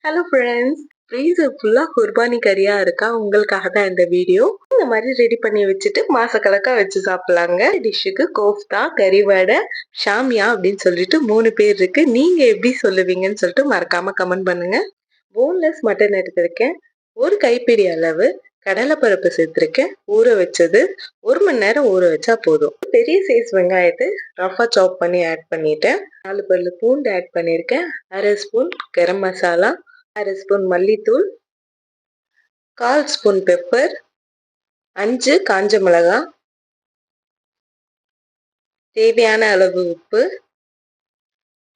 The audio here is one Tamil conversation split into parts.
ஹலோ ஃப்ரெண்ட்ஸ், ஃப்ரீசர் ஃபுல்லா குர்பானி கறியா இருக்கா. உங்களுக்காக தான் இந்த வீடியோ. இந்த மாதிரி ரெடி பண்ணி வச்சுட்டு மாசக்கணக்கா வச்சு சாப்பிடலாங்க. டிஷ்ஷுக்கு கோஃப்தா, கறி வடை, ஷாமியா அப்படின்னு சொல்லிட்டு 3 பேர் இருக்கு. நீங்க எப்படி சொல்லுவீங்கன்னு சொல்லிட்டு மறக்காம கமெண்ட் பண்ணுங்க. போன்லெஸ் மட்டன் எடுத்திருக்கேன். ஒரு கைப்பிடி அளவு கடலைப்பருப்பு சேர்த்திருக்கேன். ஊற வச்சது 1 மணி நேரம் ஊற வச்சா போதும். பெரிய சைஸ் வெங்காயத்தை ரஃபா சாப் பண்ணி ஆட் பண்ணிட்டேன். 4 பல்லு பூண்டு ஆட் பண்ணியிருக்கேன். 1/2 ஸ்பூன் கரம் மசாலா, 1/2 ஸ்பூன் மல்லித்தூள், 1/4 ஸ்பூன் பெப்பர், 5 காஞ்ச மிளகாய், தேவையான அளவு உப்பு,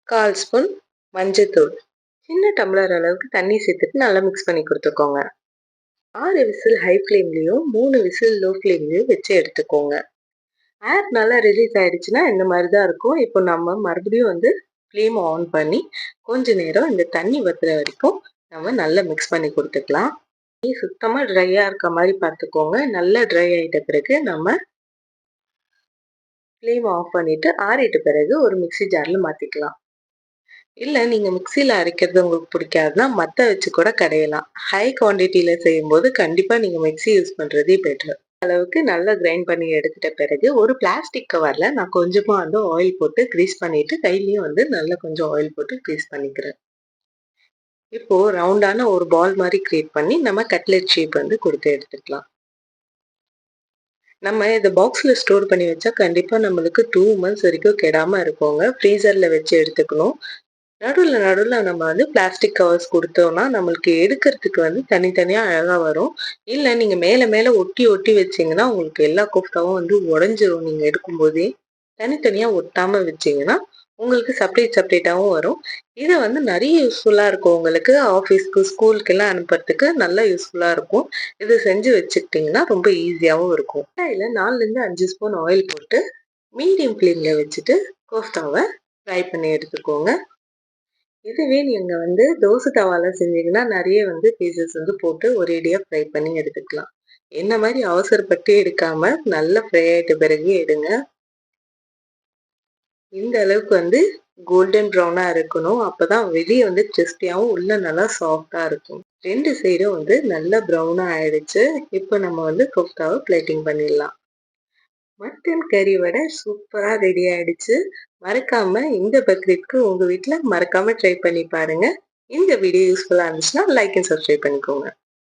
1/4 ஸ்பூன் மஞ்சத்தூள். சின்ன டம்ளர் அளவுக்கு தண்ணி சேர்த்துட்டு நல்லா மிக்ஸ் பண்ணி கொடுத்துக்கோங்க. 6 விசில் ஹை ஃப்ளேம்லேயும் 3 விசில் லோ ஃப்ளேம்லேயும் வச்சு எடுத்துக்கோங்க. ஏர் நல்லா ரிலீஸ் ஆயிடுச்சுன்னா இந்த மாதிரி தான் இருக்கும். இப்போ நம்ம மறுபடியும் ஃப்ளேம் ஆன் பண்ணி கொஞ்ச நேரம் இந்த தண்ணி வத்துற வரைக்கும் நம்ம நல்லா மிக்ஸ் பண்ணி கொடுத்துக்கலாம். தண்ணி சுத்தமாக ட்ரையாக இருக்க மாதிரி பார்த்துக்கோங்க. நல்லா ட்ரை ஆகிட்ட பிறகு நம்ம ஃப்ளேம் ஆஃப் பண்ணிட்டு ஆறிட்ட பிறகு ஒரு மிக்ஸி ஜாரில் மாற்றிக்கலாம். இல்லை நீங்கள் மிக்சியில் அரைக்கிறது உங்களுக்கு பிடிக்காதுன்னா மற்ற வச்சு கூட கடையலாம். ஹை குவான்டிட்டியில் செய்யும்போது கண்டிப்பாக நீங்கள் மிக்ஸி யூஸ் பண்ணுறதே பெட்ரு. அளவுக்கு நல்லா கிரைண்ட் பண்ணி எடுத்துட்ட பிறகு ஒரு பிளாஸ்டிக் கவரில் நான் கொஞ்சமாக ஆயில் போட்டு க்ரீஸ் பண்ணிவிட்டு கையிலையும் நல்லா கொஞ்சம் ஆயில் போட்டு க்ரீஸ் பண்ணிக்கிறேன். இப்போது ரவுண்டான ஒரு பால் மாதிரி க்ரியேட் பண்ணி நம்ம கட்லெட் ஷேப் கொடுத்து எடுத்துக்கலாம். நம்ம இதை பாக்ஸில் ஸ்டோர் பண்ணி வச்சா கண்டிப்பாக நம்மளுக்கு 2 months வரைக்கும் கெடாமல் இருக்குங்க. ஃப்ரீசரில் வச்சு எடுத்துக்கணும். நடுவில் நம்ம பிளாஸ்டிக் கவர்ஸ் கொடுத்தோம்னா நம்மளுக்கு எடுக்கிறதுக்கு தனித்தனியாக அழகாக வரும். இல்லை நீங்கள் மேலே ஒட்டி ஒட்டி வச்சிங்கன்னா உங்களுக்கு எல்லா கோஃப்தாவும் உடஞ்சிரும். நீங்கள் எடுக்கும்போதே தனித்தனியாக ஒட்டாமல் வச்சிங்கன்னா உங்களுக்கு செப்பரேட்டாகவும் வரும். இதை நிறைய யூஸ்ஃபுல்லாக இருக்கும். உங்களுக்கு ஆஃபீஸ்க்கு ஸ்கூலுக்கெல்லாம் அனுப்புறதுக்கு நல்லா யூஸ்ஃபுல்லாக இருக்கும். இது செஞ்சு வச்சுக்கிட்டிங்கன்னா ரொம்ப ஈஸியாகவும் இருக்கும். இதில் 4லேருந்து 5 ஸ்பூன் ஆயில் போட்டு மீடியம் ஃப்ளேமில் வச்சுட்டு கோஃப்தாவை ஃப்ரை பண்ணி எடுத்துக்கோங்க. இதுவே நீங்க தோசை தவால செஞ்சீங்கன்னா நிறைய பீசஸ் போட்டு ஒரேடியாக ஃப்ரை பண்ணி எடுத்துக்கலாம். என்ன மாதிரி அவசரப்பட்டு எடுக்காம நல்லா ஃப்ரை ஆகிட்ட பிறகு எடுங்க. இந்த அளவுக்கு கோல்டன் ப்ரௌனாக இருக்கணும். அப்போதான் வெளியே கிறிஸ்பியாகவும் உள்ள நல்லா சாஃப்டாக இருக்கும். 2 சைடும் நல்லா ப்ரௌனாக ஆயிடுச்சு. இப்போ நம்ம கோஃப்தாவை பிளேட்டிங் பண்ணிடலாம். மட்டன் கறி வடை சூப்பராக ரெடி ஆயிடுச்சு. மறக்காம இந்த பக்ரீத்க்கு உங்க வீட்டில் மறக்காம ட்ரை பண்ணி பாருங்க. இந்த வீடியோ யூஸ்ஃபுல்லாக இருந்துச்சுன்னா லைக் அண்ட் சப்ஸ்கிரைப் பண்ணிக்கோங்க.